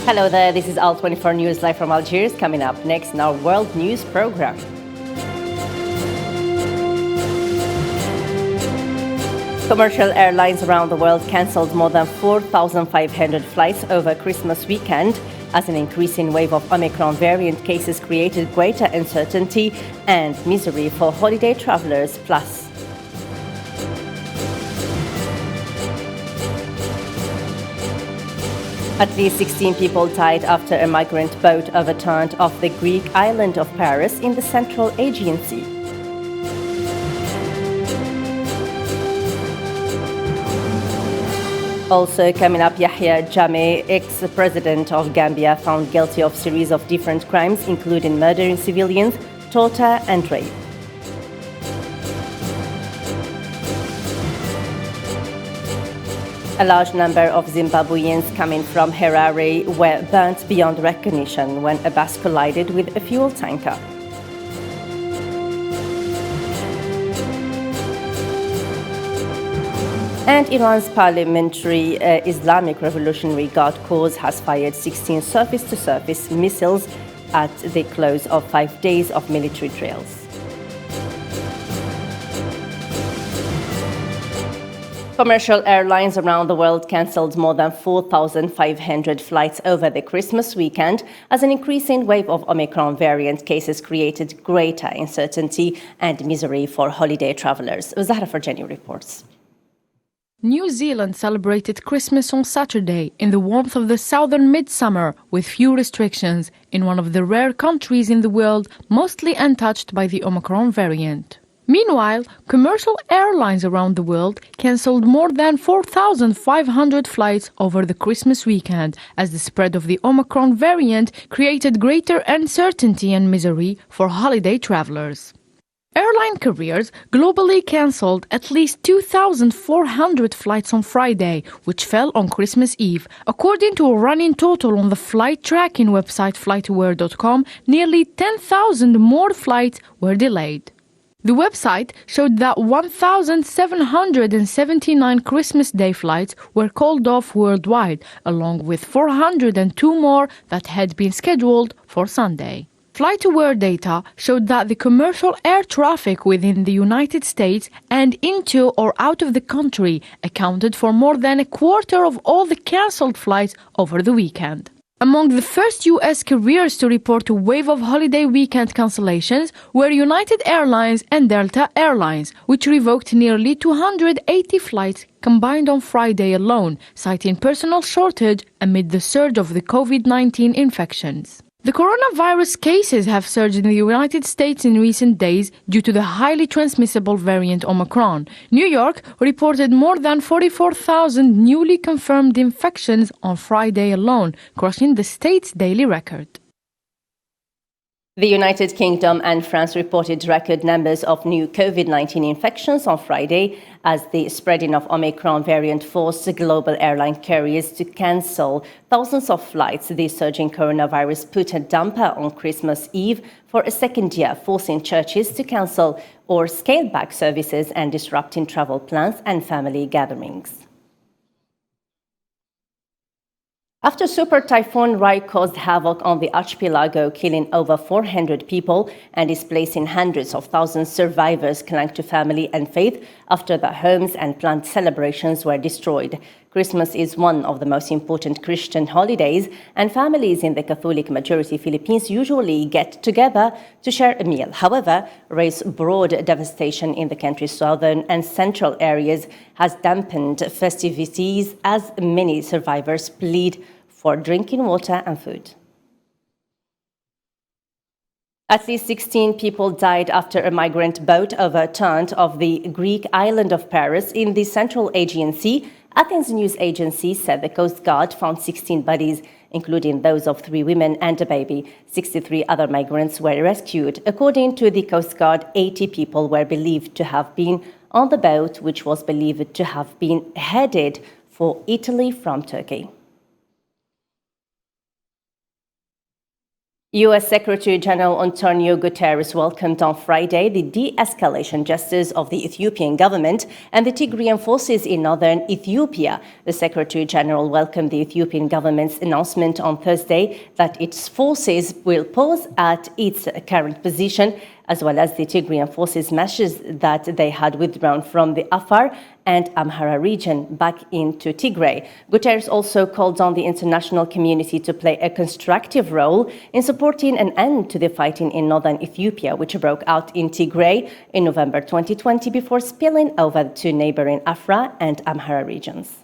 Hello there, this is Al24 News live from Algiers. Coming up next in our World News program. Commercial airlines around the world cancelled more than 4,500 flights over Christmas weekend as an increasing wave of Omicron variant cases created greater uncertainty and misery for holiday travelers. Plus, at least 16 people died after a migrant boat overturned off the Greek island of Paris in the Central Aegean Sea. Also coming up, Yahya Jammeh, ex-president of Gambia, found guilty of a series of different crimes, including murdering civilians, torture and rape. A large number of Zimbabweans coming from Harare were burnt beyond recognition when a bus collided with a fuel tanker. And Iran's parliamentary Islamic Revolutionary Guard Corps has fired 16 surface-to-surface missiles at the close of 5 days of military drills. Commercial airlines around the world cancelled more than 4,500 flights over the Christmas weekend as an increasing wave of Omicron variant cases created greater uncertainty and misery for holiday travelers. Zahra Farjani reports. New Zealand celebrated Christmas on Saturday in the warmth of the southern midsummer with few restrictions in one of the rare countries in the world mostly untouched by the Omicron variant. Meanwhile, commercial airlines around the world cancelled more than 4,500 flights over the Christmas weekend as the spread of the Omicron variant created greater uncertainty and misery for holiday travelers. Airline carriers globally cancelled at least 2,400 flights on Friday, which fell on Christmas Eve. According to a running total on the flight tracking website flightaware.com, nearly 10,000 more flights were delayed. The website showed that 1,779 Christmas Day flights were called off worldwide, along with 402 more that had been scheduled for Sunday. FlightAware data showed that the commercial air traffic within the United States and into or out of the country accounted for more than a quarter of all the cancelled flights over the weekend. Among the first U.S. carriers to report a wave of holiday weekend cancellations were United Airlines and Delta Airlines, which revoked nearly 280 flights combined on Friday alone, citing personnel shortage amid the surge of the COVID-19 infections. The coronavirus cases have surged in the United States in recent days due to the highly transmissible variant Omicron. New York reported more than 44,000 newly confirmed infections on Friday alone, crushing the state's daily record. The United Kingdom and France reported record numbers of new COVID-19 infections on Friday as the spreading of Omicron variant forced global airline carriers to cancel thousands of flights. The surging coronavirus put a damper on Christmas Eve for a second year, forcing churches to cancel or scale back services and disrupting travel plans and family gatherings. After Super Typhoon Rai caused havoc on the archipelago, killing over 400 people and displacing hundreds of thousands, survivors clung to family and faith after their homes and planned celebrations were destroyed. Christmas is one of the most important Christian holidays, and families in the Catholic majority Philippines usually get together to share a meal. However, Rai's broad devastation in the country's southern and central areas has dampened festivities as many survivors plead for drinking water and food. At least 16 people died after a migrant boat overturned off the Greek island of Paris in the Central Aegean Sea. Athens news agency said the Coast Guard found 16 bodies, including those of 3 women and a baby. 63 other migrants were rescued. According to the Coast Guard, 80 people were believed to have been on the boat, which was believed to have been headed for Italy from Turkey. U.S. Secretary General Antonio Guterres welcomed on Friday the de-escalation gestures of the Ethiopian government and the Tigrayan forces in northern Ethiopia. The Secretary General welcomed the Ethiopian government's announcement on Thursday that its forces will pause at its current position, as well as the Tigrayan forces' measures that they had withdrawn from the Afar and Amhara region back into Tigray. Guterres also called on the international community to play a constructive role in supporting an end to the fighting in northern Ethiopia, which broke out in Tigray in November 2020 before spilling over to neighboring Afar and Amhara regions.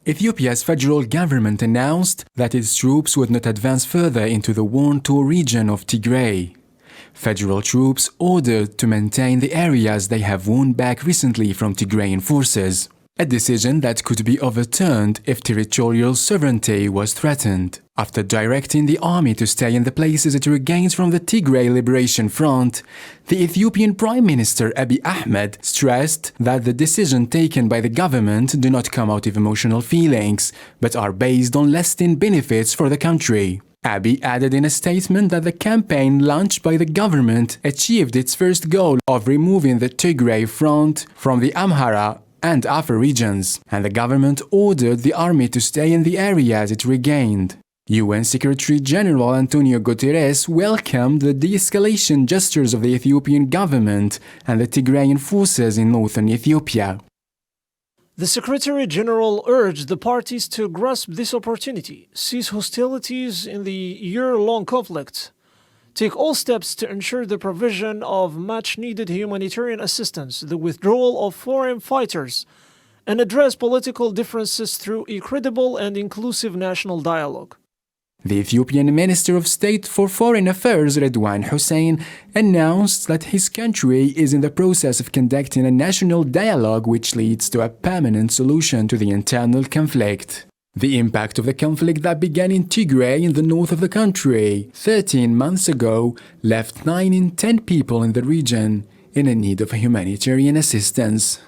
Ethiopia's federal government announced that its troops would not advance further into the war-torn region of Tigray. Federal troops ordered to maintain the areas they have won back recently from Tigrayan forces, a decision that could be overturned if territorial sovereignty was threatened. After directing the army to stay in the places it regains from the Tigray Liberation Front, the Ethiopian Prime Minister Abiy Ahmed stressed that the decision taken by the government do not come out of emotional feelings, but are based on lasting benefits for the country. Abiy added in a statement that the campaign launched by the government achieved its first goal of removing the Tigray Front from the Amhara and Afar regions, and the government ordered the army to stay in the areas it regained. UN Secretary General Antonio Guterres welcomed the de-escalation gestures of the Ethiopian government and the Tigrayan forces in northern Ethiopia. The Secretary General urged the parties to grasp this opportunity, cease hostilities in the year-long conflict, take all steps to ensure the provision of much-needed humanitarian assistance, the withdrawal of foreign fighters, and address political differences through a credible and inclusive national dialogue. The Ethiopian Minister of State for Foreign Affairs, Redwan Hussein, announced that his country is in the process of conducting a national dialogue which leads to a permanent solution to the internal conflict. The impact of the conflict that began in Tigray in the north of the country 13 months ago left 9 in 10 people in the region in need of humanitarian assistance.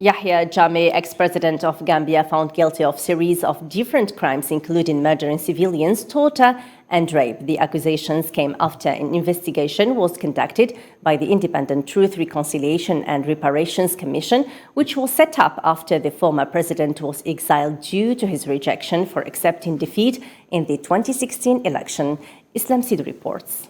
Yahya Jammeh, ex-president of Gambia, found guilty of a series of different crimes, including murdering civilians, torture, and rape. The accusations came after an investigation was conducted by the Independent Truth, Reconciliation and Reparations Commission, which was set up after the former president was exiled due to his rejection for accepting defeat in the 2016 election. Islam Sid reports.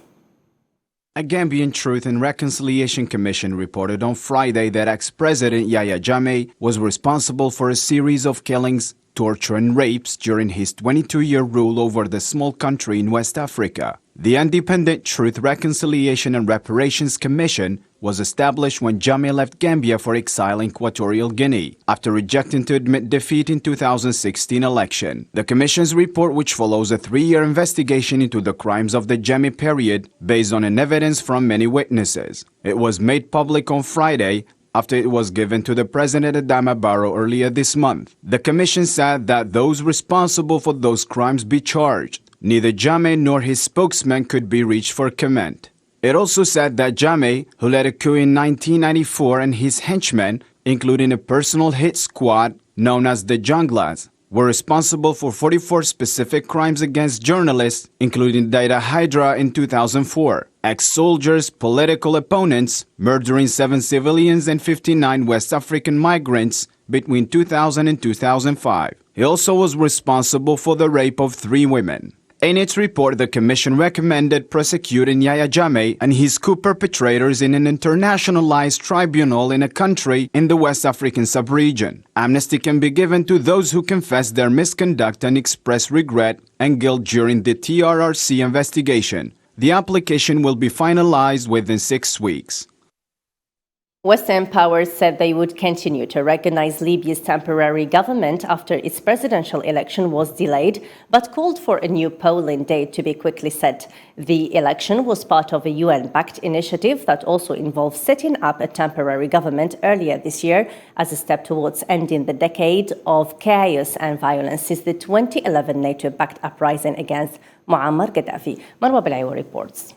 A Gambian Truth and Reconciliation Commission reported on Friday that ex-president Yahya Jammeh was responsible for a series of killings, torture and rapes during his 22-year rule over the small country in West Africa. The Independent Truth, Reconciliation and Reparations Commission was established when Jammeh left Gambia for exile in Equatorial Guinea after rejecting to admit defeat in 2016 election. The Commission's report, which follows a 3-year investigation into the crimes of the Jammeh period based on an evidence from many witnesses. It was made public on Friday after it was given to the President Adama Barrow earlier this month. The Commission said that those responsible for those crimes be charged. Neither Jammeh nor his spokesman could be reached for comment. It also said that Jammeh, who led a coup in 1994, and his henchmen, including a personal hit squad known as the Junglas, were responsible for 44 specific crimes against journalists, including Daida Hydra in 2004, ex-soldiers, political opponents, murdering 7 civilians and 59 West African migrants between 2000 and 2005. He also was responsible for the rape of 3 women. In its report, the Commission recommended prosecuting Yahya Jammeh and his coup perpetrators in an internationalized tribunal in a country in the West African sub-region. Amnesty can be given to those who confess their misconduct and express regret and guilt during the TRRC investigation. The application will be finalized within 6 weeks. Western powers said they would continue to recognize Libya's temporary government after its presidential election was delayed, but called for a new polling date to be quickly set. The election was part of a UN-backed initiative that also involved setting up a temporary government earlier this year as a step towards ending the decade of chaos and violence since the 2011 NATO-backed uprising against Muammar Gaddafi. Marwa Belaiwa reports.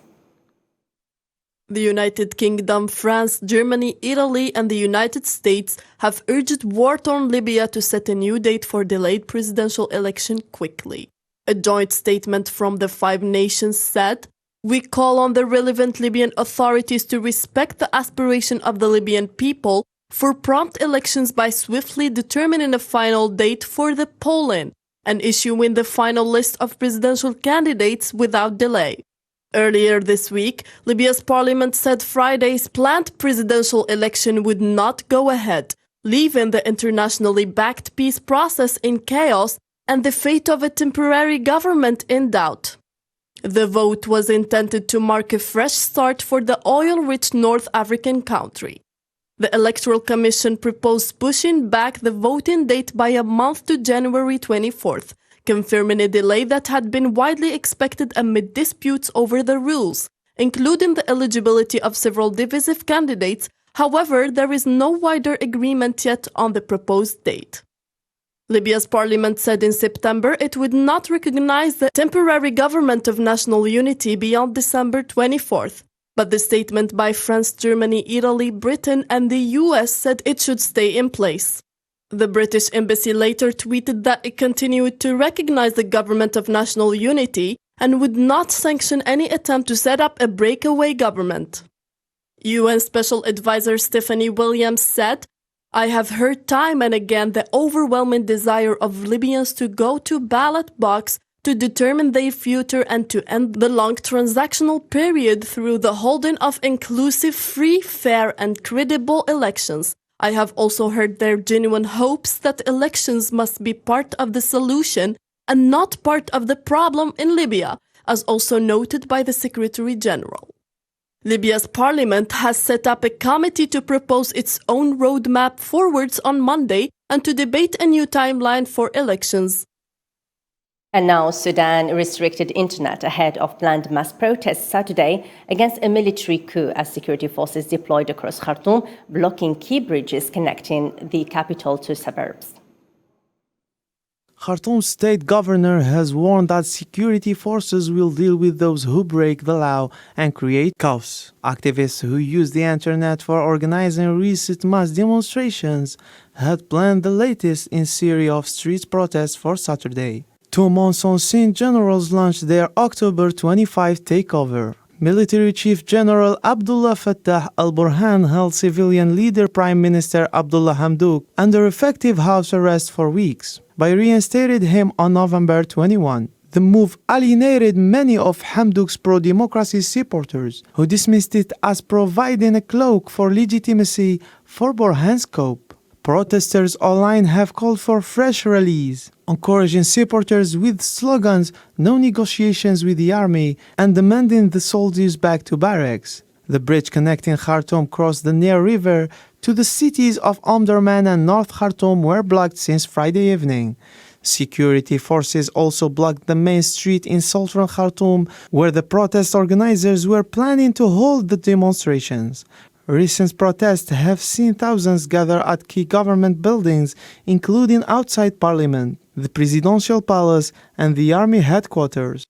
The United Kingdom, France, Germany, Italy, and the United States have urged war-torn Libya to set a new date for delayed presidential election quickly. A joint statement from the 5 nations said, "We call on the relevant Libyan authorities to respect the aspiration of the Libyan people for prompt elections by swiftly determining a final date for the polling and issuing the final list of presidential candidates without delay." Earlier this week, Libya's parliament said Friday's planned presidential election would not go ahead, leaving the internationally backed peace process in chaos and the fate of a temporary government in doubt. The vote was intended to mark a fresh start for the oil-rich North African country. The Electoral Commission proposed pushing back the voting date by a month to January 24th, confirming a delay that had been widely expected amid disputes over the rules, including the eligibility of several divisive candidates. However, there is no wider agreement yet on the proposed date. Libya's parliament said in September it would not recognize the temporary government of national unity beyond December 24th. But the statement by France, Germany, Italy, Britain, and the US said it should stay in place. The British embassy later tweeted that it continued to recognize the government of national unity and would not sanction any attempt to set up a breakaway government. UN Special Advisor Stephanie Williams said, "I have heard time and again the overwhelming desire of Libyans to go to ballot box to determine their future and to end the long transactional period through the holding of inclusive, free, fair, and credible elections. I have also heard their genuine hopes that elections must be part of the solution and not part of the problem in Libya, as also noted by the Secretary General." Libya's parliament has set up a committee to propose its own roadmap forwards on Monday and to debate a new timeline for elections. And now Sudan restricted internet ahead of planned mass protests Saturday against a military coup as security forces deployed across Khartoum, blocking key bridges connecting the capital to suburbs. Khartoum's state governor has warned that security forces will deal with those who break the law and create chaos. Activists who use the internet for organizing recent mass demonstrations had planned the latest in series of street protests for Saturday. 2 months on scene, generals launched their October 25 takeover. Military Chief General Abdullah Fattah al-Burhan held civilian leader Prime Minister Abdullah Hamdok under effective house arrest for weeks, but reinstated him on November 21. The move alienated many of Hamdok's pro-democracy supporters, who dismissed it as providing a cloak for legitimacy for Burhan's coup. Protesters online have called for fresh rallies, encouraging supporters with slogans "No negotiations with the army" and demanding the soldiers back to barracks. The bridge connecting Khartoum across the Nile River to the cities of Omdurman and North Khartoum were blocked since Friday evening. Security forces also blocked the main street in southern Khartoum, where the protest organizers were planning to hold the demonstrations. Recent protests have seen thousands gather at key government buildings, including outside Parliament, the Presidential Palace, and the Army headquarters.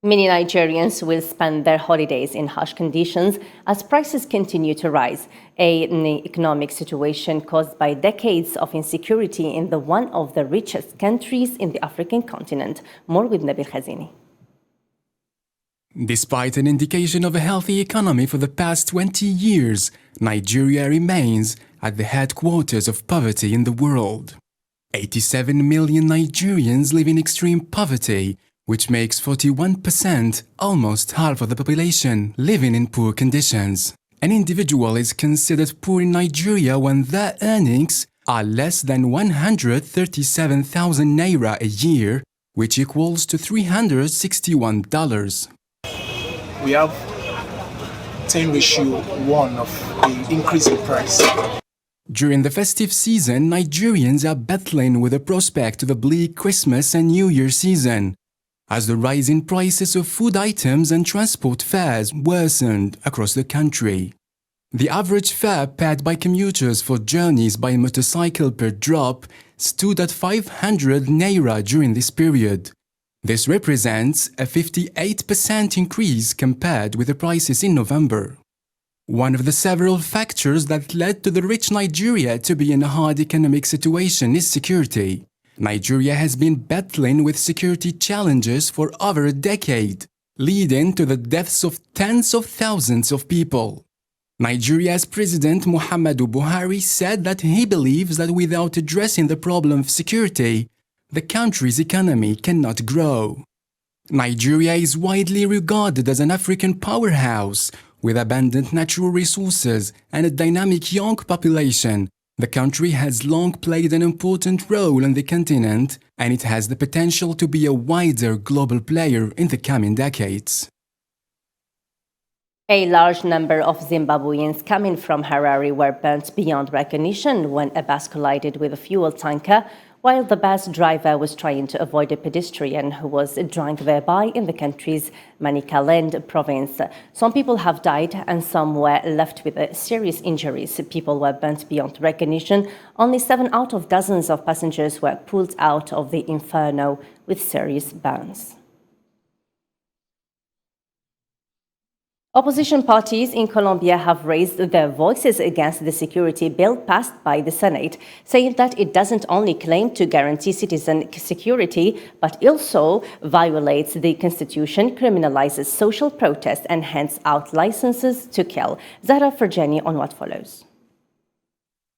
Many Nigerians will spend their holidays in harsh conditions as prices continue to rise, an economic situation caused by decades of insecurity in one of the richest countries in the African continent. More with Nabil Khazini. Despite an indication of a healthy economy for the past 20 years, Nigeria remains at the headquarters of poverty in the world. 87 million Nigerians live in extreme poverty, which makes 41%, almost half of the population, living in poor conditions. An individual is considered poor in Nigeria when their earnings are less than 137,000 naira a year, which equals to $361. We have 10:1 of the increase in price. During the festive season, Nigerians are battling with the prospect of a bleak Christmas and New Year season, as the rise in prices of food items and transport fares worsened across the country. The average fare paid by commuters for journeys by motorcycle per drop stood at 500 naira during this period. This represents a 58% increase compared with the prices in November. One of the several factors that led to the rich Nigeria to be in a hard economic situation is security. Nigeria has been battling with security challenges for over a decade, leading to the deaths of tens of thousands of people. Nigeria's President Muhammadu Buhari said that he believes that without addressing the problem of security, the country's economy cannot grow. Nigeria is widely regarded as an African powerhouse with abundant natural resources and a dynamic young population. The country has long played an important role on the continent, and it has the potential to be a wider global player in the coming decades. A large number of Zimbabweans coming from Harare were burnt beyond recognition when a bus collided with a fuel tanker while the bus driver was trying to avoid a pedestrian who was drunk thereby in the country's Manicaland province. Some people have died and some were left with serious injuries. People were burnt beyond recognition. Only 7 out of dozens of passengers were pulled out of the inferno with serious burns. Opposition parties in Colombia have raised their voices against the security bill passed by the Senate, saying that it doesn't only claim to guarantee citizen security, but also violates the constitution, criminalizes social protest, and hands out licenses to kill. Zahra Ferjani on what follows.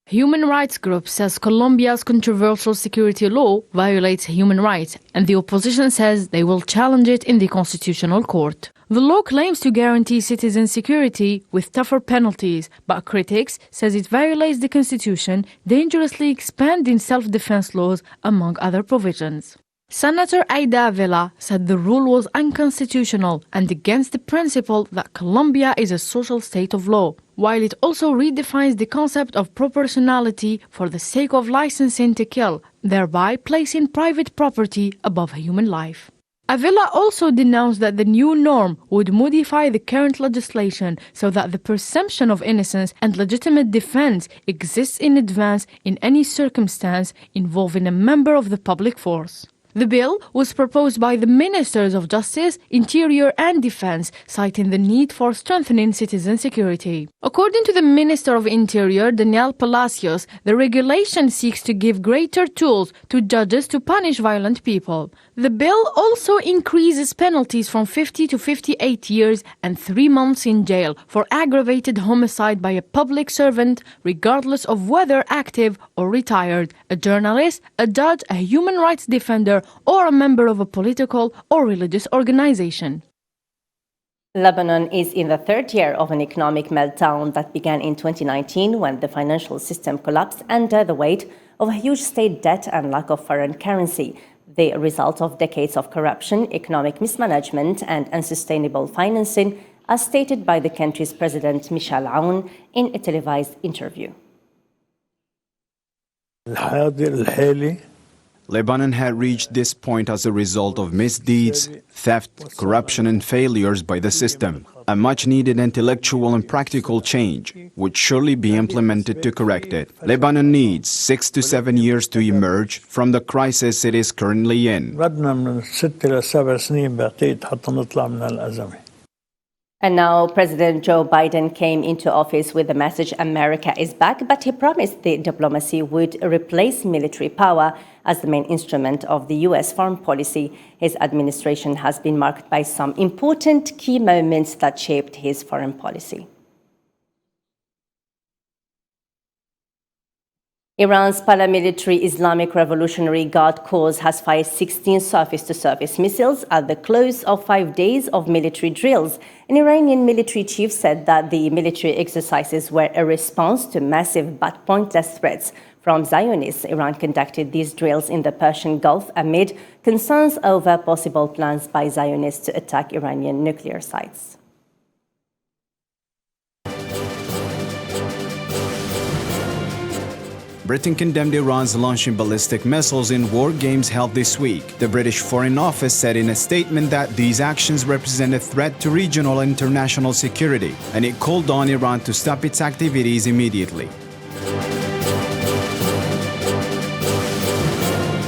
Human rights group says Colombia's controversial security law violates human rights, and the opposition says they will challenge it in the Constitutional Court. The law claims to guarantee citizen security with tougher penalties, but critics says it violates the Constitution, dangerously expanding self-defense laws, among other provisions. Senator Aida Avila said the rule was unconstitutional and against the principle that Colombia is a social state of law, while it also redefines the concept of proportionality for the sake of licensing to kill, thereby placing private property above human life. Avila also denounced that the new norm would modify the current legislation so that the presumption of innocence and legitimate defense exists in advance in any circumstance involving a member of the public force. The bill was proposed by the Ministers of Justice, Interior and Defense, citing the need for strengthening citizen security. According to the Minister of Interior, Daniel Palacios, the regulation seeks to give greater tools to judges to punish violent people. The bill also increases penalties from 50 to 58 years and 3 months in jail for aggravated homicide by a public servant, regardless of whether active or retired, a journalist, a judge, a human rights defender, or a member of a political or religious organization. Lebanon is in the third year of an economic meltdown that began in 2019 when the financial system collapsed under the weight of a huge state debt and lack of foreign currency, the result of decades of corruption, economic mismanagement, and unsustainable financing, as stated by the country's president Michel Aoun in a televised interview. Lebanon had reached this point as a result of misdeeds, theft, corruption, and failures by the system. A much-needed intellectual and practical change would surely be implemented to correct it. Lebanon needs 6 to 7 years to emerge from the crisis it is currently in. And now President Joe Biden came into office with the message America is back, but he promised the diplomacy would replace military power as the main instrument of the U.S. foreign policy. His administration has been marked by some important key moments that shaped his foreign policy. Iran's paramilitary Islamic Revolutionary Guard Corps has fired 16 surface-to-surface missiles at the close of 5 days of military drills. An Iranian military chief said that the military exercises were a response to massive but pointless threats from Zionists. Iran conducted these drills in the Persian Gulf amid concerns over possible plans by Zionists to attack Iranian nuclear sites. Britain condemned Iran's launching ballistic missiles in war games held this week. The British Foreign Office said in a statement that these actions represent a threat to regional and international security, and it called on Iran to stop its activities immediately.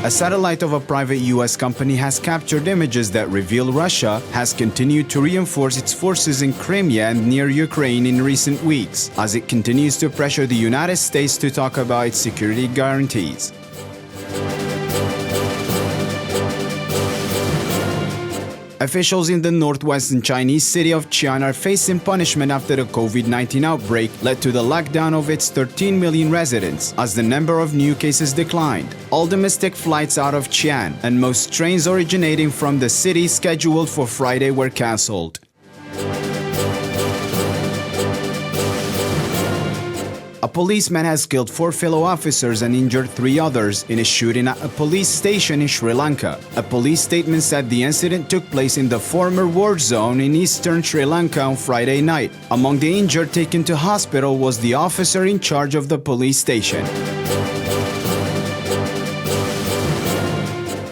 A satellite of a private U.S. company has captured images that reveal Russia has continued to reinforce its forces in Crimea and near Ukraine in recent weeks, as it continues to pressure the United States to talk about its security guarantees. Officials in the northwestern Chinese city of Xi'an are facing punishment after the COVID-19 outbreak led to the lockdown of its 13 million residents as the number of new cases declined. All domestic flights out of Xi'an and most trains originating from the city scheduled for Friday were cancelled. A policeman has killed 4 fellow officers and injured 3 others in a shooting at a police station in Sri Lanka. A police statement said the incident took place in the former war zone in eastern Sri Lanka on Friday night. Among the injured taken to hospital was the officer in charge of the police station.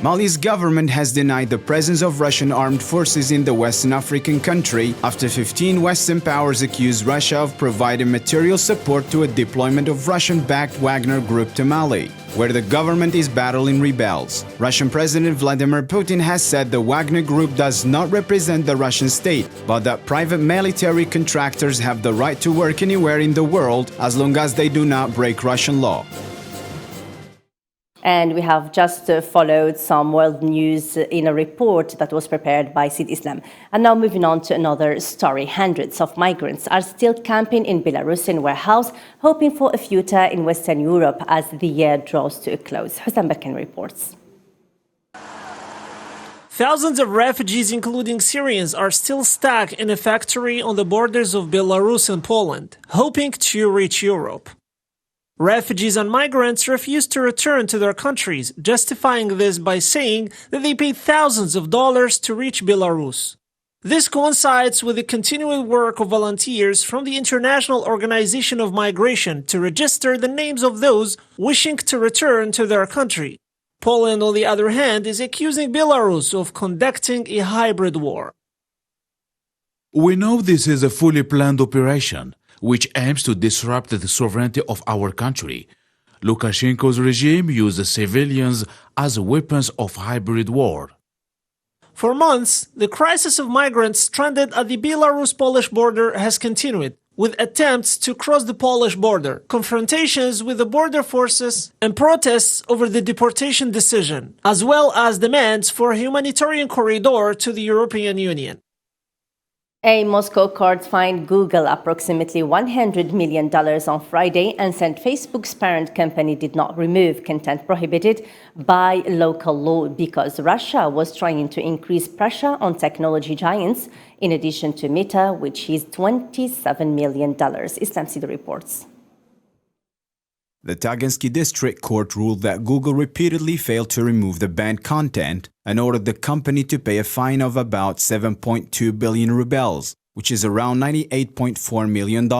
Mali's government has denied the presence of Russian armed forces in the Western African country after 15 Western powers accused Russia of providing material support to a deployment of Russian-backed Wagner Group to Mali, where the government is battling rebels. Russian President Vladimir Putin has said the Wagner Group does not represent the Russian state, but that private military contractors have the right to work anywhere in the world as long as they do not break Russian law. And we have just followed some world news in a report that was prepared by Sid Islam. And now moving on to another story. Hundreds of migrants are still camping in Belarusian warehouse, hoping for a future in Western Europe as the year draws to a close. Hussein Bekin reports. Thousands of refugees, including Syrians, are still stuck in a factory on the borders of Belarus and Poland, hoping to reach Europe. Refugees and migrants refuse to return to their countries, justifying this by saying that they paid thousands of dollars to reach Belarus. This coincides with the continuing work of volunteers from the International Organization of Migration to register the names of those wishing to return to their country. Poland, on the other hand, is accusing Belarus of conducting a hybrid war. We know this is a fully planned operation, which aims to disrupt the sovereignty of our country. Lukashenko's regime uses civilians as weapons of hybrid war. For months, the crisis of migrants stranded at the Belarus-Polish border has continued, with attempts to cross the Polish border, confrontations with the border forces, and protests over the deportation decision, as well as demands for a humanitarian corridor to the European Union. A Moscow court fined Google approximately $100 million on Friday and said Facebook's parent company did not remove content prohibited by local law because Russia was trying to increase pressure on technology giants, in addition to Meta, which is $27 million. Islam Sida reports. The Tagansky District Court ruled that Google repeatedly failed to remove the banned content and ordered the company to pay a fine of about 7.2 billion rubles, which is around $98.4 million.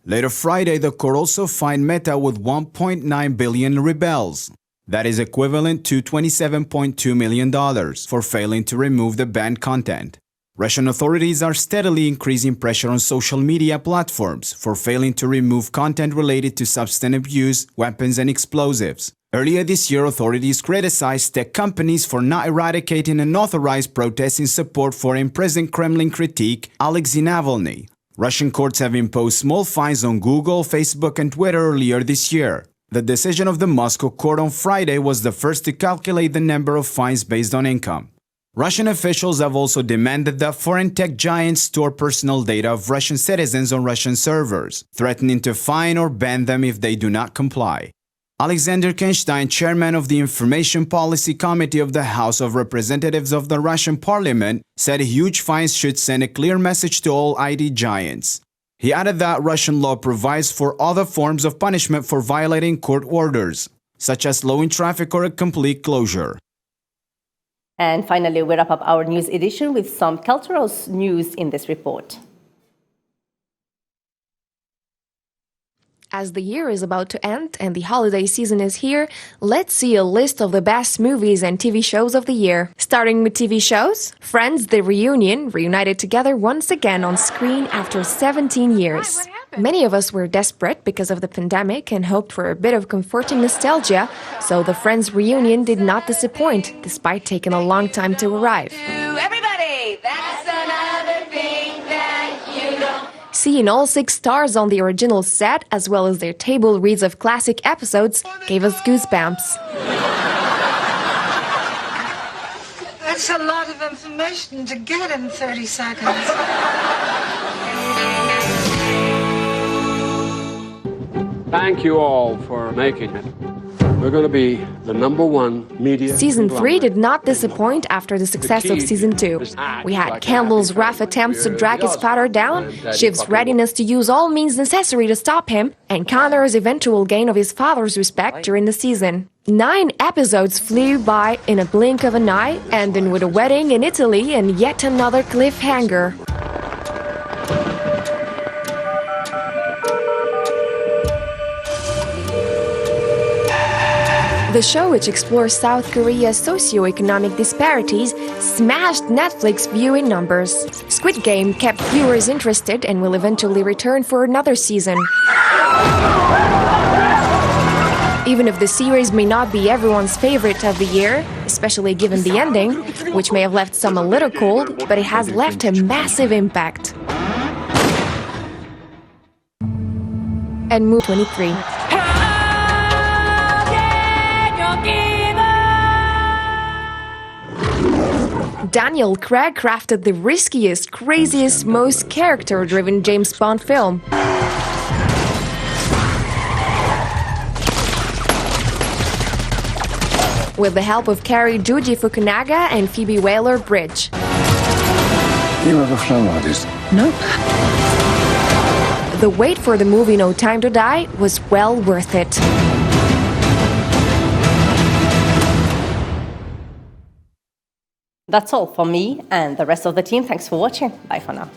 Later Friday, the court also fined Meta with 1.9 billion rubles. That is equivalent to $27.2 million for failing to remove the banned content. Russian authorities are steadily increasing pressure on social media platforms for failing to remove content related to substance abuse, weapons, and explosives. Earlier this year, authorities criticized tech companies for not eradicating unauthorized protests in support for imprisoned Kremlin critic Alexei Navalny. Russian courts have imposed small fines on Google, Facebook, and Twitter earlier this year. The decision of the Moscow court on Friday was the first to calculate the number of fines based on income. Russian officials have also demanded that foreign tech giants store personal data of Russian citizens on Russian servers, threatening to fine or ban them if they do not comply. Alexander Kenstein, chairman of the Information Policy Committee of the House of Representatives of the Russian Parliament, said huge fines should send a clear message to all IT giants. He added that Russian law provides for other forms of punishment for violating court orders, such as slowing traffic or a complete closure. And finally, we wrap up our news edition with some cultural news in this report. As the year is about to end and the holiday season is here, let's see a list of the best movies and TV shows of the year. Starting with TV shows, Friends: The Reunion reunited together once again on screen after 17 years. Many of us were desperate because of the pandemic and hoped for a bit of comforting nostalgia, so the Friends reunion did not disappoint, despite taking a long time to arrive. Everybody, that's another thing that you don't. Seeing all 6 stars on the original set, as well as their table reads of classic episodes, gave us goosebumps. That's a lot of information to get in 30 seconds. Thank you all for making it. We're going to be the #1 media. Season 3 did not disappoint after the success of Season 2. We had Campbell's rough attempts to drag his father down, Shiv's readiness to use all means necessary to stop him, and Connor's eventual gain of his father's respect during the season. 9 episodes flew by in a blink of an eye, ending with a wedding in Italy and yet another cliffhanger. The show, which explores South Korea's socio-economic disparities, smashed Netflix viewing numbers. Squid Game kept viewers interested and will eventually return for another season. Even if the series may not be everyone's favorite of the year, especially given the ending, which may have left some a little cold, but it has left a massive impact. And Move 23. Daniel Craig crafted the riskiest, craziest, most character-driven James Bond film. With the help of Cary Joji Fukunaga and Phoebe Waller-Bridge. You ever flown like this? No. The wait for the movie No Time to Die was well worth it. That's all for me and the rest of the team. Thanks for watching. Bye for now.